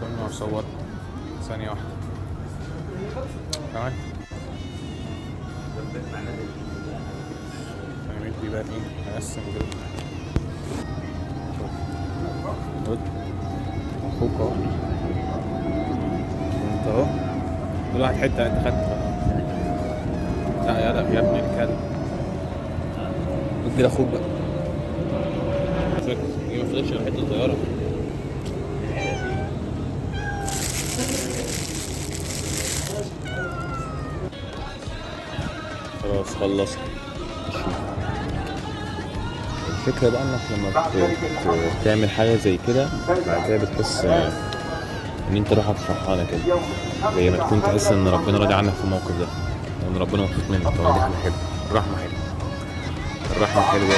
كنا صور ثانية واحدة كمان هنمد بقى ايه نقسم دول خد اخوك اهو وانت اهو كل واحد حتة انت خدت لا يا ابن الكلب ادي لاخوك بقى دي ما فضلش غير حتة صغيرة خلاص خلصت. الفكرة بقى انك لما تعمل حاجة زي كده بعد كده بتحس ان انت روحك فرحانة كده زي ما تكون تحس ان ربنا راضي عنك في الموقف ده وان ربنا مبسوط منك. طبعا دي حاجة حلوة. الرحمة حلوة. الرحمة حلوة.